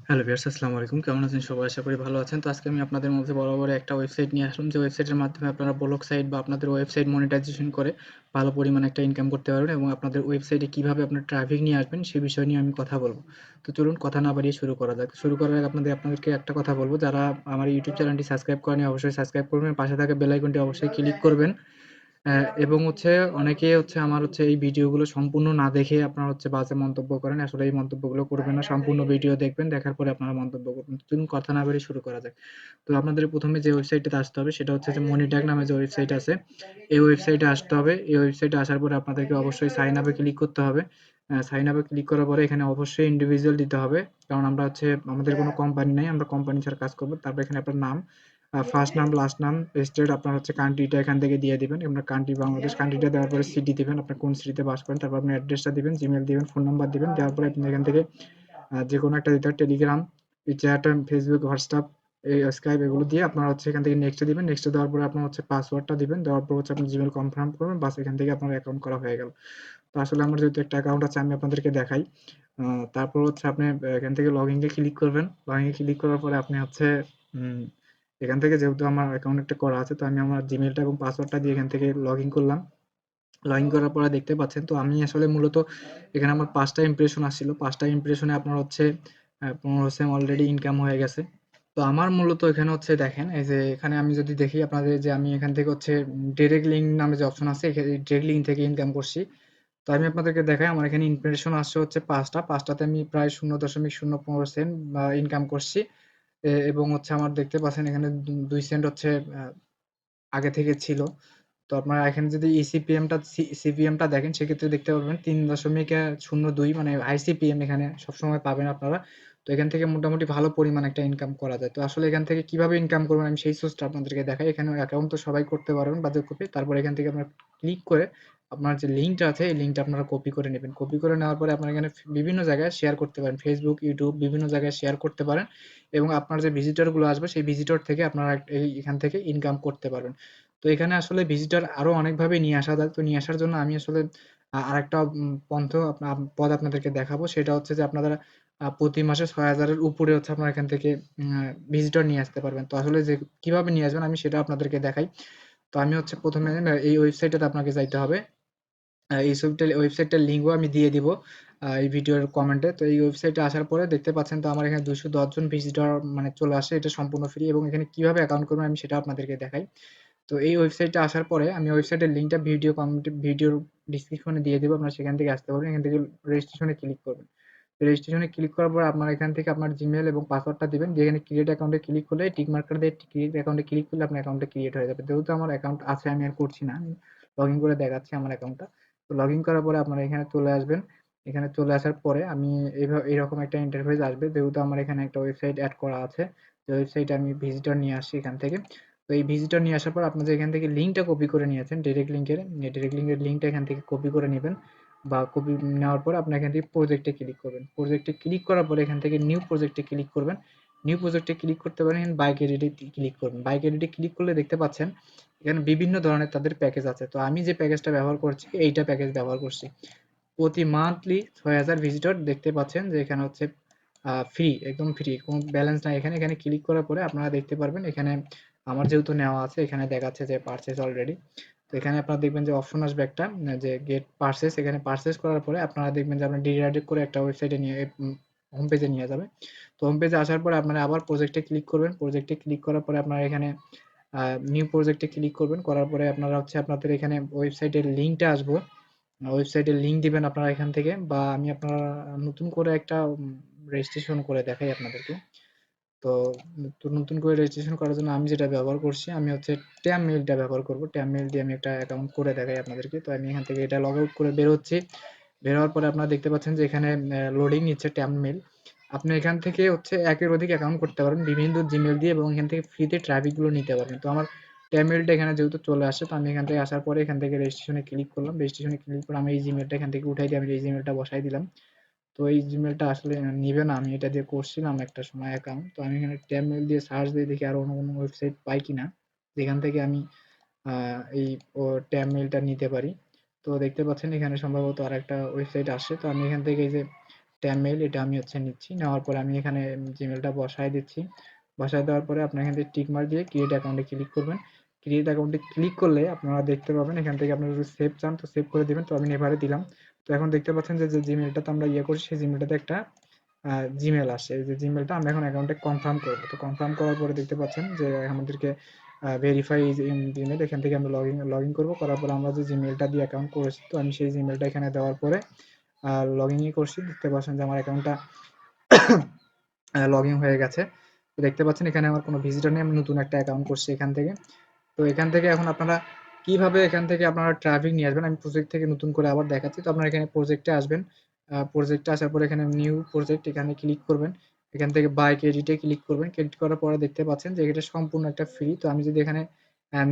Hello viewers, আসসালামু আলাইকুম। কেমন আছেন সবাই? আশা করি ভালো আছেন। তো আজকে আমি আপনাদের মধ্যে বরাবর একটা ওয়েবসাইট নিয়ে আসলাম, যে ওয়েবসাইটের মাধ্যমে আপনারা ব্লগ সাইট বা আপনাদের ওয়েবসাইট মনিটাইজেশন করে ভালো পরিমাণে একটা ইনকাম করতে পারবেন এবং আপনাদের ওয়েবসাইটে কিভাবে আপনার ট্রাফিক নিয়ে আসবেন সে বিষয় নিয়ে আমি কথা বলব। তো চলুন কথা না বাড়িয়ে শুরু করা যাক। শুরু করার আগে আপনাদেরকে একটা কথা বলব, যারা আমার ইউটিউব চ্যানেলটি সাবস্ক্রাইব করেনি অবশ্যই সাবস্ক্রাইব করবেন। পাশে থাকা বেল আইকনটি অবশ্যই ক্লিক করবেন। এবং অনেকে আমার এই ভিডিওগুলো সম্পূর্ণ না দেখে আপনারা বাজে মন্তব্য করেন। আসলে এই মন্তব্যগুলো করবেন না। সম্পূর্ণ ভিডিও দেখবেন, দেখার পরে আপনারা মন্তব্য করবেন। চলুন কথা না বাড়িয়ে শুরু করা যাক। তো আপনাদের ১ম এ যে ওয়েবসাইটটাতে আসতে হবে সেটা হচ্ছে যে মনিট্যাগ নামে যে ওয়েবসাইট আছে, এই ওয়েবসাইটে আসতে হবে। এই ওয়েবসাইটে আসার পরে আপনাদেরকে অবশ্যই সাইন আপ এ ক্লিক করতে হবে। সাইন আপ এ ক্লিক করার পরে এখানে অবশ্যই ইন্ডিভিজুয়াল দিতে হবে। কারণ আমরা আমাদের কোনো কোম্পানি নাই। আমরা কোম্পানি ছাড়া কাজ করব। তারপর এখানে আপনার নাম, ফার্স্ট নাম, লাস্ট নাম, স্টেট, আপনার কান্ট্রিটা এখান থেকে দিয়ে দিবেন। আপনার কান্ট্রি বাংলাদেশ, কান্ট্রিটা দেওয়ার পরে সিটি দিবেন, আপনি কোন সিটিতে বাস করেন। তারপর আপনি অ্যাড্রেসটা দিবেন, জিমেইল দিবেন, ফোন নাম্বার দিবেন। দেওয়ার পরে আপনি এখান থেকে যেকোনো একটা দিতে হয়, Telegram, chat, Facebook, WhatsApp, Skype, এগুলো দিয়ে আপনারা এখান থেকে নেক্সট দিবেন। নেক্সট দেওয়ার পরে আপনার পাসওয়ার্ডটা দিবেন। দেওয়ার পর আপনি জিমেইল কনফার্ম করবেন। বাস, এখান থেকে আপনার অ্যাকাউন্ট করা হয়ে গেল। তো আসলে আমার যেহেতু একটা অ্যাকাউন্ট আছে আমি আপনাদেরকে দেখাই। তারপর আপনি এখান থেকে লগইন এ ক্লিক করবেন। লগইন এ ক্লিক করার পরে আপনি উম এখান থেকে, যেহেতু আমার অ্যাকাউন্ট একটা করা আছে, তো আমি আমার জিমেইলটা এবং পাসওয়ার্ডটা দিয়ে এখান থেকে লগইন করলাম। লগইন করার পরে দেখতে পাচ্ছেন, তো আমি আসলে মূলত এখানে আমার ৫ টা ইমপ্রেশন আসছিল। ৫ টা ইমপ্রেশনে আপনার ১৫ অলরেডি ইনকাম হয়ে গেছে। তো আমার মূলত এখানে দেখেন, এই যে এখানে আমি যদি দেখি আপনাদের, যে আমি এখান থেকে ডিরেক্ট লিঙ্ক নামে যে অপশন আছে, এখানে ডিরেক্ট লিঙ্ক থেকে ইনকাম করছি। তো আমি আপনাদেরকে দেখাই, আমার এখানে ইমপ্রেশন আসছে ৫ টা। ৫ টাতে আমি প্রায় ০.০১৫ সেন্ট ইনকাম করছি। এবং আমার দেখতে পাচ্ছেন এখানে ২ সেন্ট আ আগে থেকে ছিল। তো আপনারা এখানে যদি সিপিএমটা দেখেন, সেক্ষেত্রে দেখতে পারবেন ৩.০২, মানে আইসিপিএম এখানে সবসময় পাবেন আপনারা। তো এখান থেকে মোটামুটি ভালো পরিমাণে একটা ইনকাম করা যায়। তো আসলে এখান থেকে কিভাবে ইনকাম করবেন আমি সেই সোর্সটা আপনাদেরকে দেখাই। এখানে অ্যাকাউন্ট তো সবাই করতে পারবেন বাধ্যকপি। তারপর এখান থেকে আপনারা ক্লিক করে আপনার যে লিঙ্কটা আছে, এই লিঙ্কটা আপনারা কপি করে নেবেন। কপি করে নেওয়ার পরে আপনারা এখানে বিভিন্ন জায়গায় শেয়ার করতে পারেন। Facebook, YouTube, বিভিন্ন জায়গায় শেয়ার করতে পারেন এবং আপনার যে ভিজিটর গুলো আসবে সেই ভিজিটর থেকে আপনারা এখান থেকে ইনকাম করতে পারবেন। তো এখানে আসলে ভিজিটর আরো অনেকভাবে নিয়ে আসা যায়। তো নিয়ে আসার জন্য আমি আরেকটা পদ আপনাদেরকে দেখাবো। সেটা হচ্ছে যে আপনারা প্রতি মাসে ৬,০০০ এর উপরে আপনারা এখান থেকে ভিজিটর নিয়ে আসতে পারবেন। তো আসলে যে কিভাবে নিয়ে আসবেন আমি সেটা আপনাদেরকে দেখাই। তো আমি ১ম এ এই ওয়েবসাইটটাতে আপনাকে যাইতে হবে। এই ওয়েবসাইটটার লিঙ্কও আমি দিয়ে দিব এই ভিডিওর কমেন্টে। তো এই ওয়েবসাইটে আসার পরে দেখতে পাচ্ছেন, তো আমার এখানে ২১০ জন ভিজিটর চলে আসে। এটা সম্পূর্ণ ফ্রি এবং এখানে কিভাবে অ্যাকাউন্ট করবেন আমি সেটা আপনাদেরকে দেখাই। তো এই ওয়েবসাইটে আসার পরে আমি ওয়েবসাইটের লিঙ্কটা ভিডিওর ডেসক্রিপশনে দিয়ে দিব। আপনারা সেখান থেকে আসতে পারবেন। এখান থেকে রেজিস্ট্রেশনে ক্লিক করবেন। রেজিস্ট্রেশনে ক্লিক করার পর আপনারা এখান থেকে আপনার জিমেইল এবং পাসওয়ার্ডটা দিবেন। দিয়ে এখানে ক্রিয়েট অ্যাকাউন্টে ক্লিক করলে, টিক মার্কার দিয়ে ক্রিয়েট অ্যাকাউন্টে ক্লিক করলে আপনার অ্যাকাউন্টটা ক্রিয়েট হয়ে যাবে। যেহেতু আমার অ্যাকাউন্ট আছে আমি আর করছি না। আমি লগইন করে দেখাচ্ছি আমার অ্যাকাউন্টটা। তো লগইন করার পরে আপনারা এখানে চলে আসবেন। এখানে চলে আসার পরে আমি এরকম একটা ইন্টারফেস আসবে। যেহেতু আমার এখানে একটা ওয়েবসাইট এড করা আছে। যে ওয়েবসাইটে আমি ভিজিটর নিয়ে আসছি এখান থেকে। তো এই ভিজিটর নিয়ে আসার পর আপনারা এখান থেকে লিঙ্কটা কপি করে নিয়েছেন, ডিরেক্ট লিঙ্কের লিঙ্কটা এখান থেকে কপি করে নিবেন। বা কপি নেওয়ার পর আপনি এখান থেকে প্রজেক্টে ক্লিক করবেন। প্রজেক্টে ক্লিক করার পরে এখান থেকে নিউ প্রজেক্টে ক্লিক করবেন। নিউ প্রজেক্টে ক্লিক করতে পারেন, বাইক এডিটে ক্লিক করবেন। বাইক এডিটে ক্লিক করলে দেখতে পাচ্ছেন এখানে বিভিন্ন ধরনের তাদের প্যাকেজ আছে। তো আমি যে প্যাকেজটা ব্যবহার করছি এইটা প্যাকেজ ব্যবহার করছি। প্রতি মান্থলি ৬,০০০ ভিজিটর দেখতে পাচ্ছেন যে এখানে ফ্রি, একদম ফ্রি, কোনো ব্যালেন্স নাই এখানে। এখানে ক্লিক করার পরে আপনারা দেখতে পারবেন এখানে আমার যেহেতু নেওয়া আছে, এখানে দেখাচ্ছে যে পারচেজ অলরেডি। তো এখানে আপনারা দেখবেন যে অপশন আসবে একটা, যে গেট পারচেজ। এখানে পারচেজ করার পরে আপনারা দেখবেন যে আপনার রিডাইরেক্ট করে একটা ওয়েবসাইটে নিয়ে হোম পেজে নিয়ে যাবে। তো হোম পেজে আসার পরে আপনারা আবার প্রজেক্টে ক্লিক করবেন। প্রজেক্টে ক্লিক করার পরে আপনারা এখানে নিউ প্রজেক্টে ক্লিক করবেন। করার পরে আপনারা আপনাদের এখানে ওয়েবসাইটের লিঙ্কটা আসবো। ওয়েবসাইটের লিঙ্ক দিবেন আপনারা এখান থেকে, বা আমি আপনারা নতুন করে একটা রেজিস্ট্রেশন করে দেখাই আপনাদেরকে। তো নতুন করে রেজিস্ট্রেশন করার জন্য আমি যেটা ব্যবহার করছি, আমি ট্যাম মেইলটা ব্যবহার করব। ট্যাম মেইল দিয়ে আমি একটা অ্যাকাউন্ট করে দেখাই আপনাদেরকে। তো আমি এখান থেকে এটা লগ আউট করে বের হচ্ছি। বের হওয়ার পরে আপনারা দেখতে পাচ্ছেন যে এখানে লোডিং নিচ্ছে ট্যাম মেইল। আপনি এখান থেকে একের অধিক অ্যাকাউন্ট করতে পারবেন বিভিন্ন জিমেইল দিয়ে এবং এখান থেকে ফ্রিতে ট্রাফিক গুলো নিতে পারবেন। তো আমার ট্যাম মেইলটা এখানে যেহেতু চলে আসে, তো আমি এখান থেকে আসার পরে এখান থেকে রেজিস্ট্রেশনে ক্লিক করলাম। রেজিস্ট্রেশনে ক্লিক করে আমি এই জিমেইলটা এখান থেকে উঠাই দিয়ে আমি এই জিমেইলটা বসাই দিলাম। তো এই জিমেইলটা আসলে নিবে না, আমি এটা দিয়ে করছিলাম একটা সময় অ্যাকাউন্ট। তো আমি এখানে ট্যাব মেইল দিয়ে সার্চ দিয়ে দেখি আরো অন্য কোনো ওয়েবসাইট পাই কিনা যেখান থেকে আমি এই ট্যাব মেইলটা নিতে পারি। তো দেখতে পাচ্ছেন এখানে সম্ভবত আরেকটা ওয়েবসাইট আসছে। তো আমি এখান থেকে এই যে মেইল, এটা আমি নিচ্ছি। নেওয়ার পরে আমি এখানে জিমেলটা বসায় দিচ্ছি। বসায় দেওয়ার পরে আপনার এখান থেকে টিক মার্ক দিয়ে ক্রিয়েট অ্যাকাউন্টে ক্লিক করবেন। ক্রিয়েট অ্যাকাউন্টে ক্লিক করলে আপনারা দেখতে পাবেন এখান থেকে আপনারা যদি সেভ চান তো সেভ করে দিবেন। তো আমি নেভারে দিলাম। তো এখন দেখতে পাচ্ছেন যে জিমেলটাতে আমরা করছি সেই জিমেলটাতে একটা জিমেল আসে। এই যে জিমেলটা আমরা এখন অ্যাকাউন্টে কনফার্ম করব। তো কনফার্ম করার পরে দেখতে পাচ্ছেন যে আমাদেরকে ভেরিফাই জিমেল, এখান থেকে আমরা লগইন করব। করার পরে আমরা যে জিমেলটা দিয়ে অ্যাকাউন্ট করেছি তো আমি সেই জিমেলটা এখানে দেওয়ার পরে লগইনই করছি। দেখতে পাচ্ছেন যে আমার অ্যাকাউন্টটা লগ ইন হয়ে গেছে। তো দেখতে পাচ্ছেন এখানে আমার কোনো ভিজিটর নেই, আমি নতুন একটা অ্যাকাউন্ট করছি এখান থেকে। তো এখান থেকে এখন আপনারা কিভাবে এখান থেকে আপনারা ট্রাফিক নিয়ে আসবেন আমি প্রজেক্ট থেকে নতুন করে আবার দেখাচ্ছি। তো আপনারা এখানে প্রজেক্টে আসবেন। প্রজেক্টে আসার পরে এখানে নিউ প্রজেক্ট এখানে ক্লিক করবেন। এখান থেকে বাই ক্রেডিটে ক্লিক করবেন। ক্রেডিট করার পরে দেখতে পাচ্ছেন যে এটা সম্পূর্ণ একটা ফ্রি। তো আমি যদি এখানে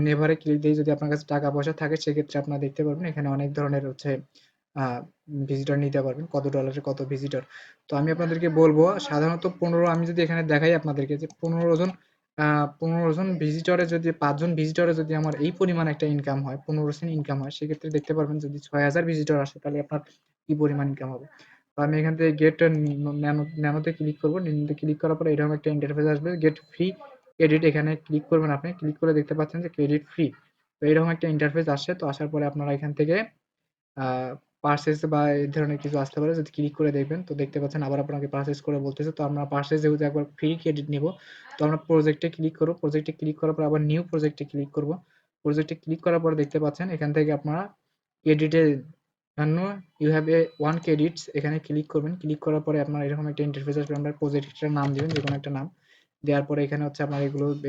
নেভারে ক্লিক দিই, যদি আপনার কাছে টাকা পয়সা থাকে সেক্ষেত্রে আপনারা দেখতে পারবেন এখানে অনেক ধরনের ভিজিটর নিতে পারবেন, কত ডলারের কত ভিজিটর। তো আমি আপনাদেরকে বলবো সাধারণত 15, আমি যদি এখানে দেখাই আপনাদেরকে যে 15 জন ভিজিটরে যদি 5 জন ভিজিটরে যদি আমার এই পরিমাণ একটা ইনকাম হয়, 15 সেন্ট ইনকাম হয়, সেক্ষেত্রে দেখতে পারবেন যদি 6,000 ভিজিটর আসে তাহলে আপনার কি পরিমাণ ইনকাম হবে। তো আমি এখান থেকে গেট ন্যানোতে ক্লিক করবো। ন্যানোতে ক্লিক করার পরে এরকম একটা ইন্টারফেস আসবে, গেট ফ্রি ক্রেডিট, এখানে ক্লিক করবেন। আপনি ক্লিক করে দেখতে পাচ্ছেন যে ক্রেডিট ফ্রি। তো এরকম একটা ইন্টারফেস আসে। তো আসার পরে আপনারা এখান থেকে পারচেজ বা এই ধরনের কিছু আসতে পারে, যদি ক্লিক করে দেখবেন তো দেখতে পাচ্ছেন আবার আপনাকে পারচেজ করে বলতেছে। তো আমরা পারচেজ যেহেতু একবার ফ্রি ক্রেডিট নিব, তো আমরা প্রজেক্টে ক্লিক করব। প্রজেক্টে ক্লিক করার পর আবার নিউ প্রজেক্টে ক্লিক করব। প্রজেক্টে ক্লিক করার পর দেখতে পাচ্ছেন এখান থেকে আপনারা ক্রেডিটে জন্য ইউ হ্যাভ এ 1 ক্রেডিটস, এখানে ক্লিক করবেন। ক্লিক করার পরে আপনার এরকম একটা ইন্টারফেস আসবে। আমরা প্রজেক্টের নাম দিবেন, যে কোনো একটা নাম দেওয়ার পরে এখানে আপনার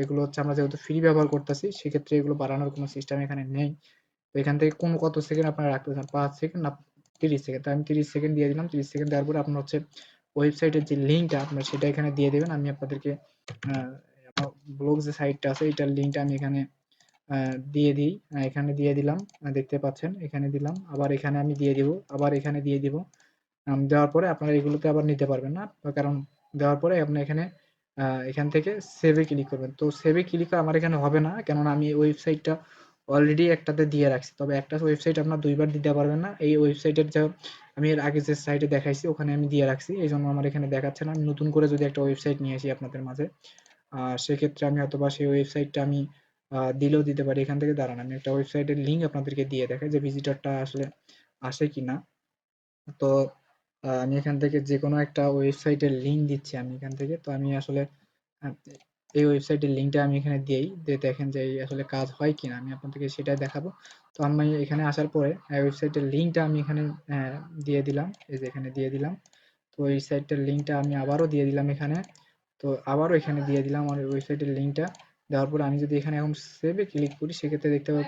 এগুলো আমরা যেহেতু ফ্রি ব্যবহার করতেছি সেক্ষেত্রে এগুলো বাড়ানোর কোনো সিস্টেম এখানে নেই। তো এখান থেকে কত সেকেন্ড আপনারা রাখতে চান, 5 সেকেন্ড না 30 সেকেন্ড। তো আমি 30 সেকেন্ড দিয়ে দিলাম। 30 সেকেন্ড দেওয়ার পরে আপনার ওয়েবসাইটের যে লিঙ্কটা আপনার সেটা এখানে দিয়ে দেবেন। আমি আপনাদেরকে আমার ব্লগ যে সাইটটা আছে এটার লিঙ্কটা আমি এখানে দিয়ে দিই। এখানে দিয়ে দিলাম। দেখতে পাচ্ছেন এখানে দিলাম, আবার এখানে আমি দিয়ে দিব, আবার এখানে দিয়ে দিব। দেওয়ার পরে আপনারা এগুলোতে আবার নিতে পারবেন না, কারণ দেওয়ার পরে আপনি এখান থেকে সেভে ক্লিক করবেন। তো সেভে ক্লিক আমার এখানে হবে না, কেননা আমি ওয়েবসাইটটা অলরেডি একটাতে দিয়ে রাখছি। তবে একটা ওয়েবসাইট আপনার দুইবার দিতে পারবেন না। এই ওয়েবসাইটের যা আমি এর আগে যে সাইটে দেখাইছি ওখানে আমি দিয়ে রাখছি, এই জন্য আমার এখানে দেখাচ্ছে না। আমি নতুন করে যদি একটা ওয়েবসাইট নিয়ে আসি আপনাদের মাঝে, সেক্ষেত্রে আমি হয়তোবা সেই ওয়েবসাইটটা আমি দিলেও দিতে পারি। এখান থেকে দাঁড়ান আমি একটা ওয়েবসাইটের লিঙ্ক আপনাদেরকে দিয়ে দেখাই যে ভিজিটরটা আসলে আসে কিনা। তো আমি এখান থেকে যেকোনো একটা ওয়েবসাইটের লিঙ্ক দিচ্ছি আমি এখান থেকে। তো আমি আসলে আ এই ওয়েবসাইটের লিঙ্কটা আমি এখানে দিয়েই দেখেন যে আসলে কাজ হয় কিনা, আমি আপনাদেরকে সেটাই দেখাবো। তো আমি এখানে আসার পরে ওয়েবসাইটের লিঙ্কটা আমি এখানে দিয়ে দিলাম। এই যে এখানে দিয়ে দিলাম। তো এই সাইটটার লিঙ্কটা আমি আবারও দিয়ে দিলাম এখানে। তো আবারও এখানে দিয়ে দিলাম আমার ওয়েবসাইটের লিঙ্কটা। দেওয়ার পরে আমি যদি এখানে এখন সেভে ক্লিক করি সেক্ষেত্রে দেখতে পাবো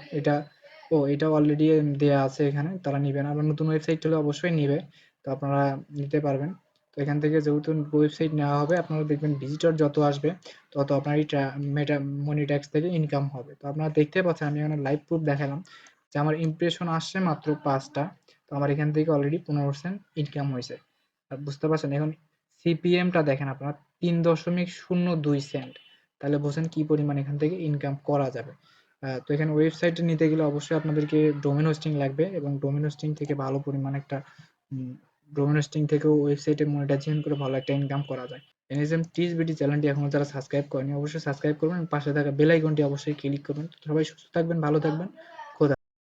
এটা অলরেডি দেয়া আছে এখানে, তারা নিবে না। আবার নতুন ওয়েবসাইট হলে অবশ্যই নিবে। তো আপনারা নিতে পারবেন। তো এখান থেকে যেহেতু ওয়েবসাইট নেওয়া হবে আপনারা দেখবেন ভিজিটর যত আসবে তত আপনার এই মনিট্যাক্স থেকে ইনকাম হবে। তো আপনারা দেখতে পাচ্ছেন আমি এখানে লাইভ প্রুফ দেখালাম যে আমার ইমপ্রেশন আসছে মাত্র 5টা। তো আমার এখান থেকে অলরেডি 15% ইনকাম হয়েছে। বুঝতে পারছেন? এখন সিপিএমটা দেখেন আপনারা 3.02 সেন্ট। তাহলে বোঝেন কি পরিমাণ এখান থেকে ইনকাম করা যাবে। তো এখানে ওয়েবসাইটে নিতে গেলে অবশ্যই আপনাদেরকে ডোমেইন হোস্টিং লাগবে, এবং ডোমেইন হোস্টিং থেকে ভালো পরিমাণ একটা ডোমেইন হোস্টিং থেকেও ওয়েবসাইটে মনিটাইজেশন করে ভালো একটা ইনকাম করা যায়। এনএসএম টিএসবিটি চ্যানেলটি এখনো যারা সাবস্ক্রাইব করেনি অবশ্যই সাবস্ক্রাইব করবেন। পাশে থাকা বেল আইকনটি অবশ্যই ক্লিক করবেন। তো সবাই সুস্থ থাকবেন, ভালো থাকবেন।